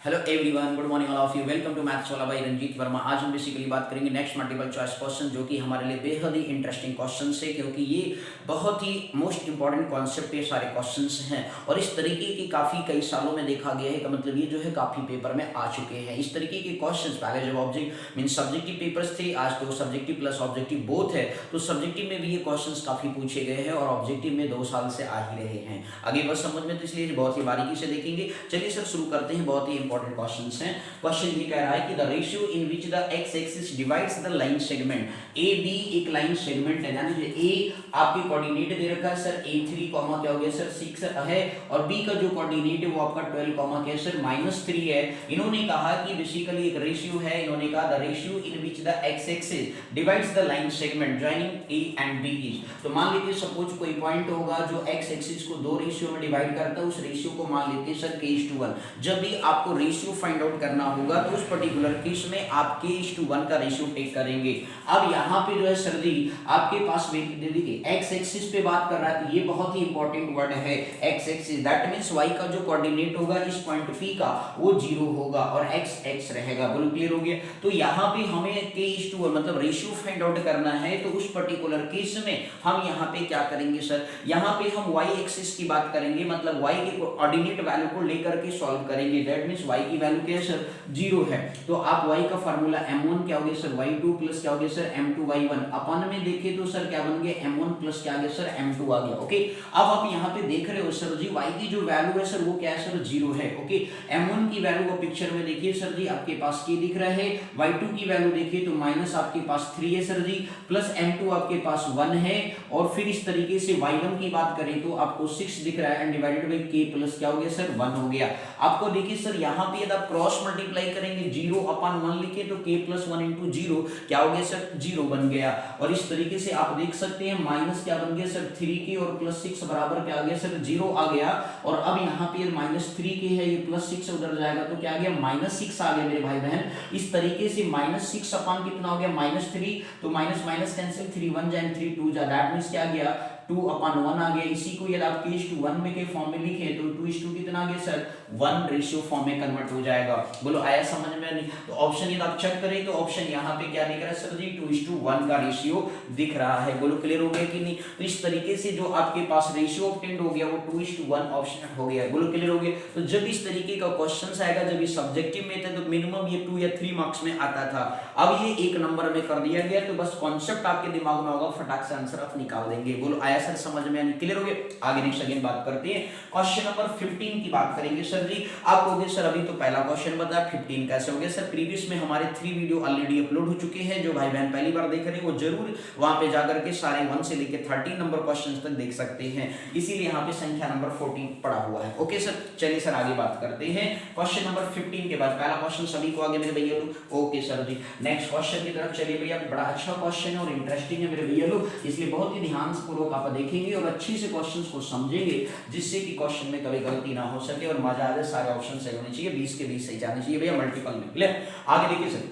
Hello everyone, good morning all of you. Welcome to maths वाला भाई रंजीत वर्मा। आज हम बेसिकली बात करेंगे नेक्स्ट मल्टीपल चॉइस क्वेश्चन, जो कि हमारे लिए बेहद ही इंटरेस्टिंग क्वेश्चन है, क्योंकि ये बहुत ही मोस्ट इंपॉर्टेंट कॉन्सेप्ट ये सारे क्वेश्चंस हैं और इस तरीके की काफ़ी कई सालों में देखा गया है। का मतलब ये जो है काफ़ी पेपर में आ चुके हैं इस तरीके के क्वेश्चन। पहले जब ऑब्जेक्ट मीन सब्जेक्टिव पेपर्स थे, आज तो सब्जेक्टिव प्लस ऑब्जेक्टिव बोथ है, तो सब्जेक्टिव में भी ये क्वेश्चन काफ़ी पूछे गए हैं और ऑब्जेक्टिव में 2 साल से आ ही रहे हैं। आगे बस समझ में, तो इसलिए बहुत ही बारीकी से देखेंगे। चलिए सर शुरू करते हैं। बहुत ही इंपॉर्टेंट क्वेश्चन है। क्वेश्चन ये कह रहा है कि the ratio in which the X axis divides the line segment A B, एक लाइन सेगमेंट है, यानी ए आपके कोऑर्डिनेट दे रखा है सर a3 कॉमा क्या हो गया सर 6 है, और b का जो कोऑर्डिनेट है वो आपका 12 कॉमा क्या है सर -3 है। इन्होंने कहा कि बेसिकली एक रेशियो है, इन्होंने कहा the ratio in which the X axis divides the line segment joining A and B is. तो मान लेते सपोज कोई पॉइंट होगा जो एक्स एक्सिस को दो रेशियो में डिवाइड करता है, उस रेशियो को मान लेते हैं सर k:1। जब भी आपको रेशियो फाइंड आउट करना होगा तो उस पर्टिकुलर केस में आप k:1 का रेशियो टेक करेंगे। अब यहाँ पे जो है सर जी आपके पास देखिए एक्स एक्सिस पे बात कर रहा है, तो ये बहुत ही इंपॉर्टेंट वर्ड है x axis. That means y का जो कोऑर्डिनेट होगा इस पॉइंट P का वो 0 होगा और x x रहेगा। बोलो क्लियर हो गया। तो यहाँ पे हमें k:1 मतलब रेशियो फाइंड आउट करना है, तो उस पर्टिकुलर केस में हम यहाँ पे क्या करेंगे सर, यहाँ पे हम y एक्सिस की बात करेंगे, मतलब y के कोऑर्डिनेट वैल्यू को लेकर के सॉल्व करेंगे। दैट मींस y की वैल्यू क्या है सर 0 है, तो आप y का फार्मूला m1 क्या हो गया सर y2 प्लस क्या हो गया सर m2y1। अपन में देखें तो सर क्या बन गया m1 प्लस क्या आ गया सर m2 आ गया। ओके, अब आप यहाँ पे देख रहे हो सर जी y की जो वैल्यू है सर वो क्या है सर 0 है। ओके, m1 की वैल्यू को पिक्चर में देखिए सर जी, आपके पास k दिख रहा है, y2 की वैल्यू देखिए तो माइनस आपके पास 3 है सर जी, प्लस m2 आपके पास 1 है, और फिर इस तरीके से y1 की बात करें तो आपको 6 दिख रहा है and divided by k plus क्या हो गया सर 1 हो गया। आपको देखिए सर यहाँ पे यदि आप क्रॉस मल्टीप्लाई करेंगे 0/1 लिखे तो k + 1 × 0 क्या हो गया सर 0 बन गया। और इस तरीके से आप देख सकते हैं माइनस क्या बन गया सर 3k और +6 बराबर क्या आ गया सर 0 आ गया। और अब यहाँ पे -3k है, ये +6 उधर जाएगा तो क्या आ गया -6 आ गया मेरे भाई बहन। इस तरीके से -6 अपान कितना हो गया -3, तो माइनस माइनस कैंसिल, 3 1 जा 3 2 जा, दैट मींस क्या आ गया 2/1 आ गया। इसी को यदि आप k:1 में के फॉर्म में लिखे तो 2:2 कितना आ गया सर 1 रेशियो फॉर्म में कन्वर्ट हो जाएगा। बोलो आया समझ में नहीं? तो ऑप्शन यदि आप चेक करें तो ऑप्शन यहाँ पे क्या दिख रहा है सर जी 2:1 का रेशियो दिख रहा है। बोलो क्लियर हो गया कि नहीं? तो इस तरीके से जो आपके पास रेशियो ऑब्टेन्ड हो गया वो 2:1 ऑप्शन हो गया। बोलो क्लियर हो गया? तो जब इस तरीके का क्वेश्चन आएगा, जब ये सब्जेक्टिव में थे तो मिनिमम ये 2 या 3 मार्क्स में आता था, अब ये 1 नंबर में कर दिया गया। तो बस कॉन्सेप्ट आपके दिमाग में होगा, फटाक से आंसर आप निकाल देंगे। बोलो आया सर समझ में? क्लियर हो गया? आगे नेक्स्ट अगेन बात करते हैं, क्वेश्चन नंबर 15 की बात करेंगे सर जी। आप कहोगे सर अभी तो पहला क्वेश्चन बताया, 15 कैसे हो गया सर? प्रीवियस में हमारे 3 वीडियो ऑलरेडी अपलोड हो चुके हैं, जो भाई बहन पहली बार देख रहे हैं वो जरूर वहां पे जाकर के सारे 1 से लेकर 13 नंबर क्वेश्चंस तक देख सकते हैं, इसीलिए यहाँ पे संख्या नंबर 14 पड़ा हुआ है। ओके सर, चलिए सर आगे बात करते हैं। क्वेश्चन नंबर 15 के बाद पहला क्वेश्चन सभी को आगे मेरे भैया लोग। ओके सर जी, नेक्स्ट क्वेश्चन की तरफ चलिए भैया। बड़ा अच्छा क्वेश्चन है और इंटरेस्टिंग है मेरे भैया लोग, इसलिए बहुत ही ध्यान पूर्वक आप देखेंगे और अच्छी से क्वेश्चंस को समझेंगे, जिससे कि क्वेश्चन में कभी गलती ना हो सके और मजा आ जाए। सारे ऑप्शन सही होने चाहिए, 20 के 20 सही जाने चाहिए भैया मल्टीपल में। क्लियर? आगे देखिए सर,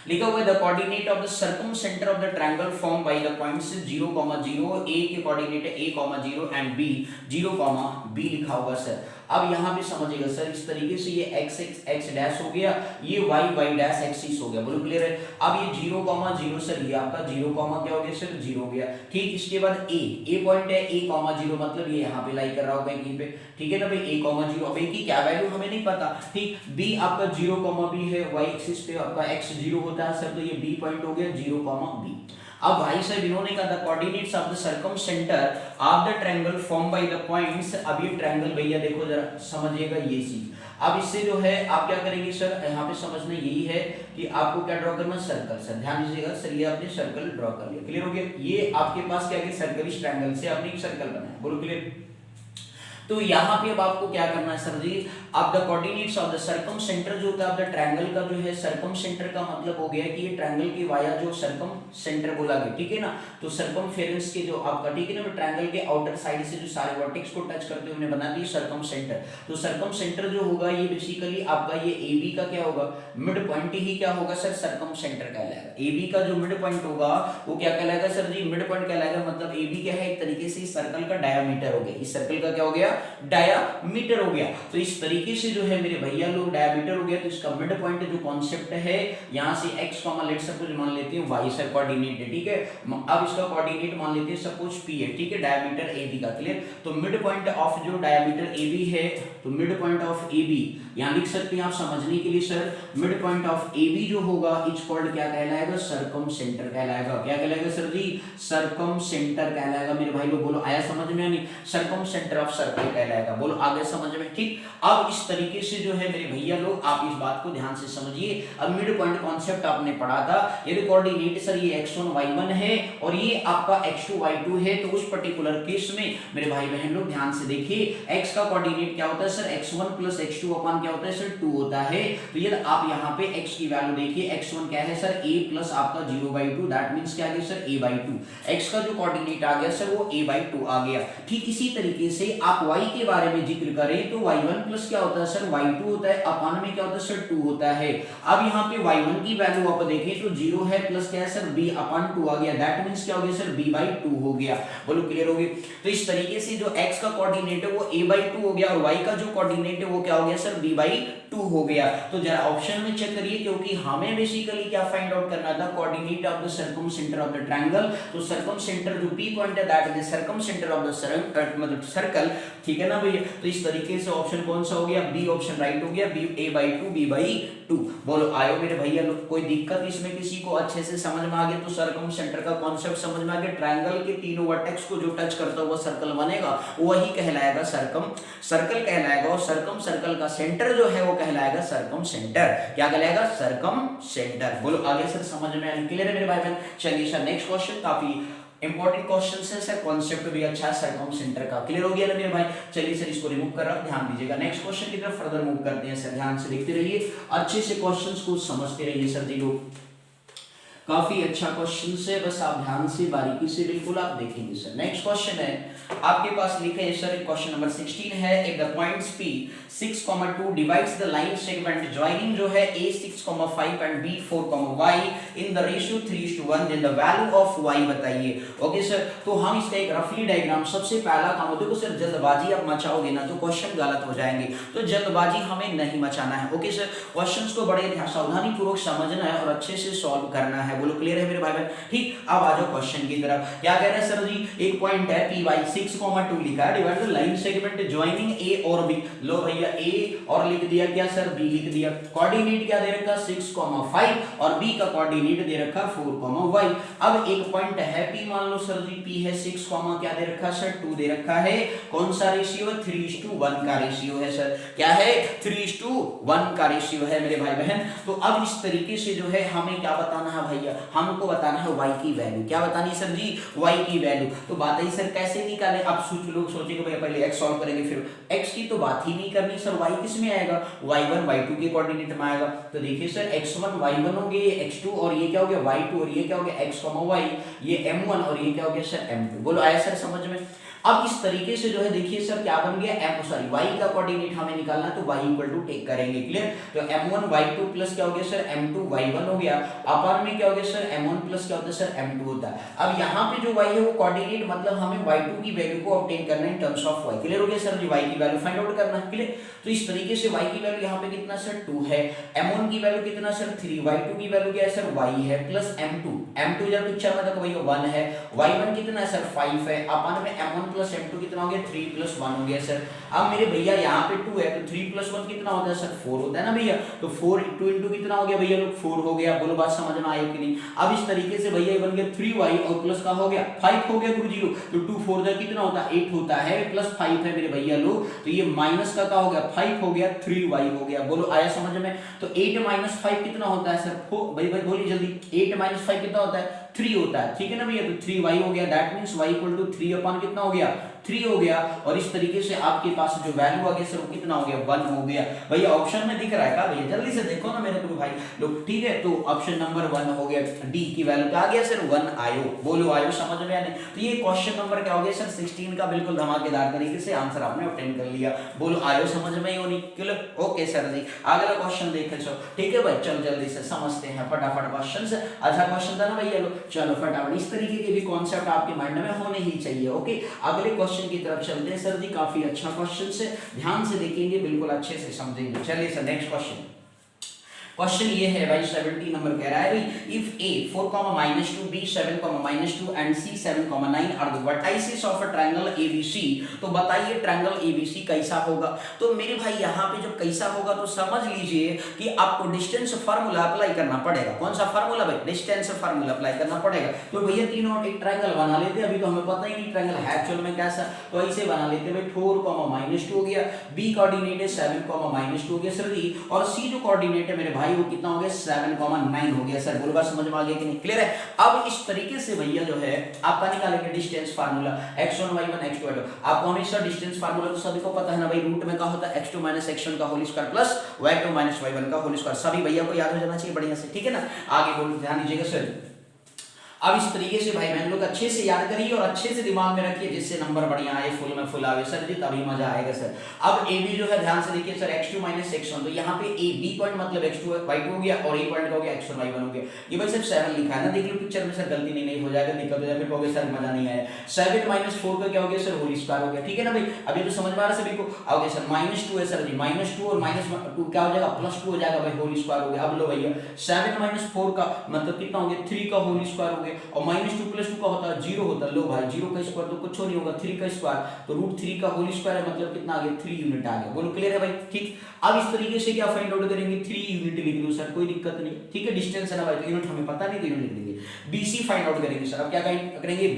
लिखा हुआ है the coordinate of the circumcentre of the triangle form by the points 0,0, A के कोऑर्डिनेट है a,0 एंड b 0,b लिखा हुआ सर। अब यहाँ पे समझिएगा सर, इस तरीके से ये x x डैश हो गया, ये y y डैश एक्सिस हो गया। बोलो क्लियर है? अब ये 0,0 सर, ये आपका 0, क्या हो गया सर 0 हो गया। ठीक, इसके बाद a पॉइंट है a,0 मतलब ये यहाँ पे लाई कर रहा होगा कहीं पे, ठीक है ना भाई a,0। अब a की क्या वैल्यू हमें नहीं पता। ठीक, b आपका 0,b है, y एक्सिस पे आपका x 0 होता है सर, तो ये b पॉइंट हो गया 0,b। अब भाई साहब इन्होंने कहा the coordinates of the circumcentre of the triangle form by the points. अब ये ट्रायंगल भैया देखो जरा समझिएगा ये चीज। अब इससे जो है आप क्या करेंगे सर, यहाँ पे समझना यही है कि आपको क्या ड्रॉ करना, सर्कल। सर ध्यान दीजिएगा सर, ये आपने सर्कल ड्रॉ कर लिया। क्लियर हो गया? ये आपके पास क्या है सर्कल, इस ट्रायंगल से आपने एक सर्कल बनाया। बोलो क्लियर? तो यहाँ पे अब आपको क्या करना है सर जी, अब द कोऑर्डिनेट्स ऑफ द सर्कमसेंटर जो होता है, अब द ट्रायंगल का जो है सर्कमसेंटर का मतलब हो गया कि ये ट्रायंगल के वाया जो सर्कमसेंटर बोला गया, ठीक है ना। तो सर्कमफेरेंस के जो आपका, ठीक है ना, ट्रायंगल के आउटर साइड से जो सारे वर्टेक्स को टच करते हुए उन्हें बना दिया सर्कमसेंटर। तो सर्कमसेंटर जो होगा ये बेसिकली आपका ये AB का क्या होगा, मिड पॉइंट ही क्या होगा सर, सर्कमसेंटर कहलाएगा। AB का जो मिड पॉइंट होगा वो क्या कहलाएगा सर जी, मिड पॉइंट कहलाएगा। मतलब AB क्या है, एक तरीके से सर्कल का डायमीटर हो गया, इस सर्कल का क्या हो गया डायामीटर हो गया। तो इस तरीके से जो है मेरे भैया लोग डायामीटर हो गया, तो इसका मिड पॉइंट जो कॉन्सेप्ट है यहाँ से x लेट सपोज मान लेते हैं y सर कोऑर्डिनेट है, ठीक है। अब इसका कोऑर्डिनेट मान लेते हैं सपोज p है, ठीक है, डायामीटर AB का, क्लियर। तो मिड पॉइंट ऑफ जो डायामीटर AB है, तो मिड पॉइंट ऑफ AB यहाँ लिख सकते हैं आप समझने के लिए sir, mid point of AB जो होगा इट्स कॉल्ड क्या कहलाएगा, सर्कम सेंटर कहलाएगा। क्या कहलाएगा सर जी, सर्कम सेंटर कहलाएगा। मेरे भाई लोग बोलो आया समझ में, नहीं सर्कम सेंटर ऑफ सर्कल कहलाएगा, बोलो आगे समझ में, ठीक। अब इस तरीके से जो है मेरे भैया लोग आप इस बात को ध्यान से समझिए। अब मिड पॉइंट कॉन्सेप्ट आपने पढ़ा था, ये कोऑर्डिनेट सर ये x1 y1 है और ये आपका x2 y2 है। तो उस पर्टिकुलर केस में मेरे भाई बहन लोग ध्यान से देखिए, x का कोऑर्डिनेट क्या होता है सर, x1 प्लस x2 अपन क्या होता है सर 2 होता है। तो ये आप यहाँ पे x की वैल्यू देखिए, x1 क्या है सर a प्लस आपका 0/2, दैट मींस क्या आ गया सर a/2। x का जो कोऑर्डिनेट आ गया सर वो a/2 आ गया। ठीक इसी तरीके से आप y के बारे में जिक्र करें तो y1 प्लस क्या होता है सर y2 होता है, अपन में क्या होता है सर 2 होता है। अब यहाँ पे y1 की वैल्यू आप देखें तो 0 है प्लस क्या है सर b/2 आ गया, दैट मींस क्या हो गया सर b/2 हो गया, बोलो क्लियर हो गया। तो इस तरीके से जो x का कोऑर्डिनेट है वो a/2 हो गया और y का जो कोऑर्डिनेट है वो क्या हो गया सर b/2 हो गया। तो जरा ऑप्शन में चेक करिए, क्योंकि हमें बेसिकली क्या फाइंड आउट करना था, coordinate of the circum centre of the triangle. तो सर्कम सेंटर जो p पॉइंट है that is circum centre of the मतलब सर्कल, ठीक है ना भैया। तो इस तरीके से ऑप्शन कौन सा हो गया, बी ऑप्शन राइट हो गया, a/2 b/2। बोलो आयो मेरे भैया लोग, कोई दिक्कत इसमें किसी को अच्छे से समझ में आ गया? तो सर्कम सेंटर का कॉन्सेप्ट समझ में आ गया, ट्रायंगल के तीनों वर्टेक्स को जो टच करता हुआ सर्कल बनेगा वही कहलाएगा सर्कम सर्कल कहलाएगा, और सर्कम सर्कल का सेंटर जो है वो कहलाएगा सर्कम सेंटर। क्या कहलाएगा, सर्कम सेंटर। बोलो आगे सर समझ में आया, क्लियर है मेरे भाई बहन। चलिए सर नेक्स्ट क्वेश्चन, काफी इंपॉर्टेंट क्वेश्चन है सर, कॉन्सेप्ट भी अच्छा है सर्कम सेंटर का, क्लियर हो गया ना मेरे भाई। चलिए सर इसको रिमूव कर रहा हूं, ध्यान दीजिएगा। नेक्स्ट क्वेश्चन की तरफ फर्दर मूव करते हैं सर, ध्यान से देखते रहिए, अच्छे से क्वेश्चंस को समझते रहिए सर जी लोग। काफी अच्छा क्वेश्चन है, बस आप ध्यान से बारीकी से बिल्कुल आप देखेंगे सर। नेक्स्ट क्वेश्चन है आपके पास लिखे है सर, क्वेश्चन नंबर 16 है, if the points P 6,2 divides the line segment joining जो है A 6,5 and B 4,y in the ratio 3:1, then the value of y बताइए। ओके सर, तो हम इसका एक रफली डायग्राम, सबसे पहला काम देखो सर, जल्दबाजी आप मचाओगे ना तो क्वेश्चन गलत हो जाएंगे, तो जल्दबाजी हमें नहीं मचाना है। ओके सर, क्वेश्चंस को बड़े सावधानी पूर्वक समझना है और अच्छे से सॉल्व करना है, बोलो क्लियर है मेरे भाई बहन। ठीक, अब आ जाओ क्वेश्चन की तरफ। क्या कह रहे हैं सर जी, एक पॉइंट है P 6,2 लिखा है, divide the line segment joining A और B। लो भैया A और लिख दिया क्या सर, B लिख दिया। कोऑर्डिनेट क्या दे रखा 6,5 और B का कोऑर्डिनेट दे रखा 4,y। अब एक पॉइंट है P, मान लो सर जी P है 6, क्या दे रखा सर 2 दे रखा है। कौन सा रेशियो है, 3:1 का रेशियो है सर। क्या है, 3:1 का रेशियो है मेरे भाई बहन। तो अब इस तरीके से जो है हमें क्या बताना है भैया, हमको बताना है y की वैल्यू। क्या बतानी है सर जी, y की वैल्यू। तो बात है सर कैसे निकालें, अब लोग सोचेंगे भैया पहले x सॉल्व करेंगे फिर x की तो बात ही नहीं करनी सर, y किस में आएगा, y1 y2 के कोऑर्डिनेट में आएगा। तो देखिए सर x1 y1 हो गया, x2 और ये क्या हो गया y2 और ये क्या हो गया x, y, ये m1 और ये क्या हो गया सर m2। बोलो आया सर समझ में। अब इस तरीके से जो है देखिए सर क्या बन गया, y का कोऑर्डिनेट हमें निकालना है तो y इक्वल टू टेक करेंगे, क्लियर। तो m1 y2 प्लस क्या हो गया सर m2 y1 हो गया, अपर में क्या हो गया सर m1 प्लस क्या होता है सर m2 होता है। अब यहाँ पे जो y है वो कोऑर्डिनेट मतलब हमें y2 की वैल्यू को ऑब्टेन करना है in terms of y, clear हो गया सर जी, y की वैल्यू फाइंड आउट करना है, क्लियर। तो इस तरीके से y की वैल्यू यहाँ पे कितना सर 2 है, m1 की वैल्यू कितना सर 3, y2 की वैल्यू क्या है सर y है, प्लस m2 जब पिक्चर में देखो भैया 1 है, y1 कितना है सर 5 है, अपन में m1 प्लस m2 कितना हो गया 3 प्लस 1 हो गया सर। अब मेरे भैया यहाँ पे 2 है तो 3 प्लस 1 कितना होता है सर 4 होता है ना भैया। तो 4 2 इंटू कितना हो गया भैया लोग 4 हो गया, बोलो बात समझ में आई कि नहीं। अब इस तरीके से भैया ये बन गया 3y और प्लस का हो गया 5 हो गया गुरुजी लोग। तो 2 4 जा कितना होता है 8 होता है, प्लस 5 है मेरे भैया लोग, तो ये माइनस का हो गया 5 हो गया 3y हो गया, बोलो आया समझ में। तो 8 माइनस 5 कितना होता है सर, भाई बोलिए जल्दी, 8 माइनस 5 कितना होता है 3 होता है, ठीक है ना भैया। तो 3y हो गया, that means y equal to 3 upon कितना हो गया 3 हो गया। और इस तरीके से आपके पास जो वैल्यू आ गया सर वो कितना हो गया 1 हो गया। भैया ऑप्शन में दिख रहा है क्या भैया, जल्दी से देखो ना मेरे भाई लोग, ठीक है। तो ऑप्शन नंबर 1 हो गया, डी की वैल्यू क्या आ गया सर 1 आयो, बोलो आयो समझ में आने। तो ये क्वेश्चन नंबर क्या हो गया सर 16 का, बिल्कुल धमाकेदार तरीके से आंसर आपने ऑब्टेन कर लिया, बोलो आयो समझ में ही नहीं, क्लियर। ओके सर जी, अगला क्वेश्चन देखे सो, ठीक है भाई, चलो जल्दी से समझते हैं फटाफट क्वेश्चन। अच्छा क्वेश्चन था ना भैया लोग, चलो फटाफट, इस तरीके के भी कॉन्सेप्ट आपके माइंड में होने ही चाहिए। ओके, अगले क्वेश्चन की तरफ चलते हैं सर जी। काफी अच्छा क्वेश्चन है, ध्यान से देखेंगे, बिल्कुल अच्छे से समझेंगे। चलिए सर नेक्स्ट क्वेश्चन। क्वेश्चन ये है भाई 70 नंबर कह रहा है भाई if a 4,-2 b 7,-2 and c 7,9 are the vertices of a triangle abc, तो बताइए ट्रायंगल abc कैसा होगा। तो मेरे भाई यहाँ पे जब कैसा होगा तो समझ लीजिए कि आपको डिस्टेंस फार्मूला अप्लाई करना पड़ेगा। कौन सा फार्मूला भाई? डिस्टेंस फार्मूला अप्लाई करना पड़ेगा। तो भैया तीनों एक ट्रायंगल बना लेते, अभी तो हमें पता ही नहीं ट्रायंगल है एक्चुअल में कैसा, तो ऐसे बना लेते भाई 4,-2 हो गया, b कोऑर्डिनेट है 7,-2 हो गया सर जी, और c जो कोऑर्डिनेट है मेरे भाई वो कितना हो गया 7,9 हो गया सर। बोलो बात समझ में आ गया कि नहीं? क्लियर है। अब इस तरीके से भैया जो है आपका निकालेंगे distance formula x1 y1 x2 y2। आपको हमेशा डिस्टेंस फार्मूला तो सभी को पता है ना भाई, रूट में क्या होता है x2 - x1 का whole square plus y2 - y1 का होल स्क्वायर। सभी भैया को याद हो जाना चाहिए बढ़िया से, ठीक है ना। आगे बोलो, ध्यान दीजिएगा सर। अब इस तरीके से भाई बहन लोग अच्छे से याद करिए और अच्छे से दिमाग में रखिए, जिससे नंबर बढ़िया आए, फुल में फुल आवे सर जी, तभी मजा आएगा सर। अब ए बी जो है ध्यान से देखिए सर, x2 - x1, तो यहाँ पे ए बी पॉइंट मतलब x2 y2 हो गया और ए पॉइंट हो गया x1 y1 हो गया। ये भाई सिर्फ 7 लिखा है ना, देख लो पिक्चर में सर, गलती नहीं हो जाएगा, दिक्कत हो जाए फिर कहोगे सर मजा नहीं आया। 7 - 4 का क्या हो गया सर, होल स्क्वायर हो गया, ठीक है ना भाई। अभी तो समझ में आ रहा है सभी को। अब सर -2 है सर जी, -2 और -2 क्या हो जाएगा, +2 हो जाएगा भाई, होल स्क्वायर हो गया। अब लो भैया 7 - 4 का मतलब कितना हो गया, 3 का होल स्क्वायर हो गया, और -2 + 2 का होता है 0 होता है। लो भाई 0 का स्क्वायर तो कुछ नहीं होगा, 3 का स्क्वायर तो √3 का होल स्क्वायर है, मतलब कितना आ गया 3 यूनिट आ गया। बोलो क्लियर है भाई, ठीक। अब इस तरीके से क्या फाइंड आउट करेंगे, 3 यूनिट लिख दो सर, कोई दिक्कत नहीं, ठीक है। डिस्टेंस है ना भाई, तो यूनिट हमें पता नहीं तो यूनिट लिख देंगे। BC फाइंड आउट करेंगे सर। अब क्या करेंगे,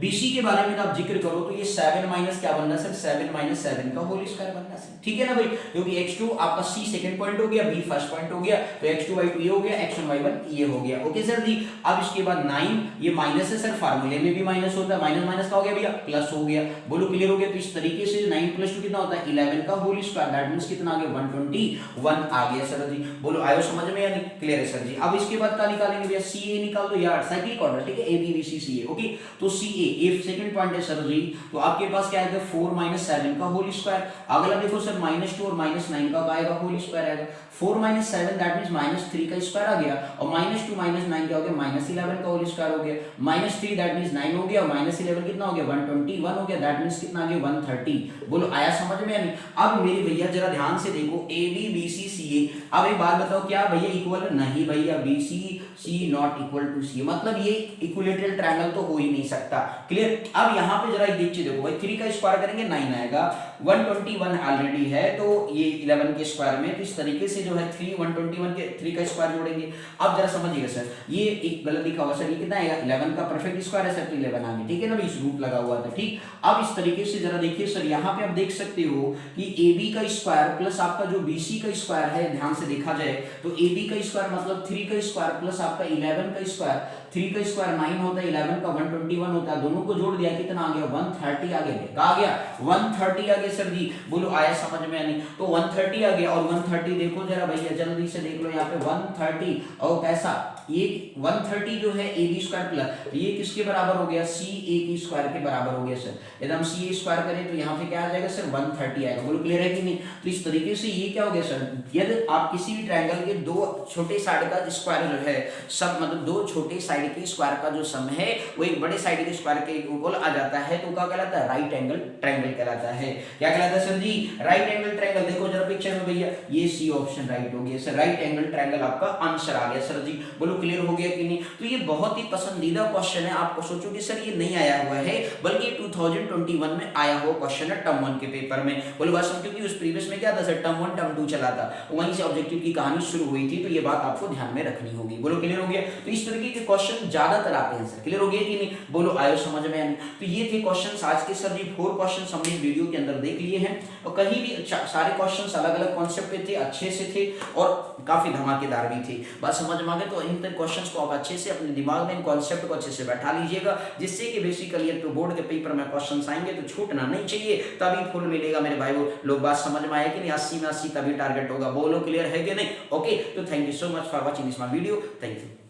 BC के बारे में आप जिक्र करो तो ये 7 माइनस क्या बनना सर, 7 - 7 का होल स्क्वायर बनना सर, ठीक है ना भाई। क्योंकि x2 आपका C सेकंड पॉइंट हो गया, B फर्स्ट पॉइंट हो गया, तो x2 y2 ये हो गया, x1 y1 ये हो गया। ओके सर जी। अब इसके बाद 9, ये माइनस है सर, फार्मूले में भी माइनस होता है, माइनस माइनस का हो गया भैया प्लस हो गया। बोलो क्लियर हो गया। तो इस तरीके से 9 + 2 कितना होता है 11 का होल स्क्वायर, दैट मींस कितना आ गया 121 आ गया सर जी। बोलो आयो समझ में या नहीं? क्लियर है सर जी। अब इसके बाद क्या निकालेंगे भैया, CA निकाल दो यार, साइक्लिक ऑर्डर, ठीक है, ABBCCA। ओके, तो CA ए सेकंड पॉइंट है सर जी, तो आपके पास क्या आएगा 4 - 7 का होल स्क्वायर। अगला देखो सर -2 और -9 का आएगा होल स्क्वायर आएगा। 4 - 7 दैट मींस -3 का स्क्वायर आ गया, और -2 - 9 क्या हो गया -11 का होल स्क्वायर हो गया। -3 दैट मींस 9 हो गया, और -11 कितना हो गया 121 हो गया, दैट मींस कितना आ गया 130। बोलो आया समझ में या नहीं? अब मेरे भैया जरा ध्यान से देखो, ABBCCA। अब एक बात बताओ, क्या भैया इक्वल? नहीं भैया, BCC not equal to C, मतलब ये इक्विलेटरल ट्रायंगल तो हो ही नहीं सकता। क्लियर। अब यहाँ पे जरा देखिए, देखो भाई 3 का स्क्वायर करेंगे 9 आएगा, 121 ऑलरेडी है तो ये 11 के स्क्वायर में, तो इस तरीके से जो है 121 के 3 का स्क्वायर जोड़ेंगे। अब जरा समझिएगा सर, ये एक गलत लिखा हुआ सर, ये कितना आएगा 11 का परफेक्ट स्क्वायर है सर, तो 11 आ गया, ठीक है ना भाई, इस रूट लगा हुआ था, ठीक। अब इस तरीके से जरा देखिए सर, यहाँ पे आप देख सकते हो कि AB का स्क्वायर प्लस आपका जो BC का स्क्वायर है, ध्यान से देखा जाए तो AB का स्क्वायर मतलब 3 का स्क्वायर प्लस आपका 11 का स्क्वायर, 3 का स्क्वायर 9 होता है, 11 का 121 होता है, दोनों को जोड़ दिया कितना आ गया 130 आ गया, आ गया 130 आ गया सर जी। बोलो आया समझ में नहीं? तो 130 आ गया, और 130 देखो जरा भैया जल्दी से देख लो यहाँ पे 130, और कैसा ये 130 जो है AB स्क्वायर प्लस, तो ये किसके बराबर हो गया CA की स्क्वायर के बराबर हो गया सर। यदि हम CA स्क्वायर करें तो यहाँ पे क्या आ जाएगा सर 130 आएगा। बोलो क्लियर है कि नहीं? तो इस तरीके से ये क्या हो गया सर, यदि आप किसी भी ट्रायंगल के दो छोटे साइड का स्क्वायर जो है सब, मतलब दो छोटे साइड के स्क्वायर का जो सम है वो एक बड़े साइड के स्क्वायर के इक्वल आ जाता है, तो क्या कहलाता है, राइट एंगल ट्रायंगल कहलाता है। क्या कहलाता है सर जी, राइट एंगल ट्रायंगल। देखो जरा पिक्चर में भैया, ये C ऑप्शन राइट हो गया सर, राइट एंगल ट्रायंगल आपका आंसर आ गया सर जी। बोलो क्लियर हो गया कि नहीं? तो ये बहुत ही पसंदीदा क्वेश्चन है। आपको सोचो कि सर ये नहीं आया हुआ है, बल्कि 2021 में आया हुआ क्वेश्चन है टर्म 1 के पेपर में। बोलो बात समझो, क्योंकि उस प्रीवियस में क्या था सर, टर्म 1 टर्म 2 चला था, तो वहीं से ऑब्जेक्टिव की कहानी शुरू हुई थी, तो ये बात आपको ध्यान में रखनी होगी। बोलो क्लियर हो गया? तो इस तरीके के क्वेश्चन ज्यादातर आते हैं सर। क्लियर हो गया कि नहीं? बोलो आयो समझ में नहीं? तो ये थे क्वेश्चन आज के सर जी, 4 क्वेश्चन हमने वीडियो के अंदर देख लिए हैं, और कहीं भी सारे क्वेश्चन अलग अलग कॉन्सेप्ट पे थे, अच्छे से थे और काफी धमाकेदार भी थे। बात समझ में आ गई? तो इन क्वेश्चंस को आप अच्छे से अपने दिमाग में इन कॉन्सेप्ट को अच्छे से बैठा लीजिएगा, जिससे कि बेसिकली तो बोर्ड के पेपर में क्वेश्चंस आएंगे तो छूटना नहीं चाहिए, तभी फुल मिलेगा मेरे भाई। वो लोग बात समझ में आए कि नहीं? 80 में 80 तभी टारगेट होगा। बोलो क्लियर है कि नहीं? ओके, तो thank you so much for watching this my video. Thank you.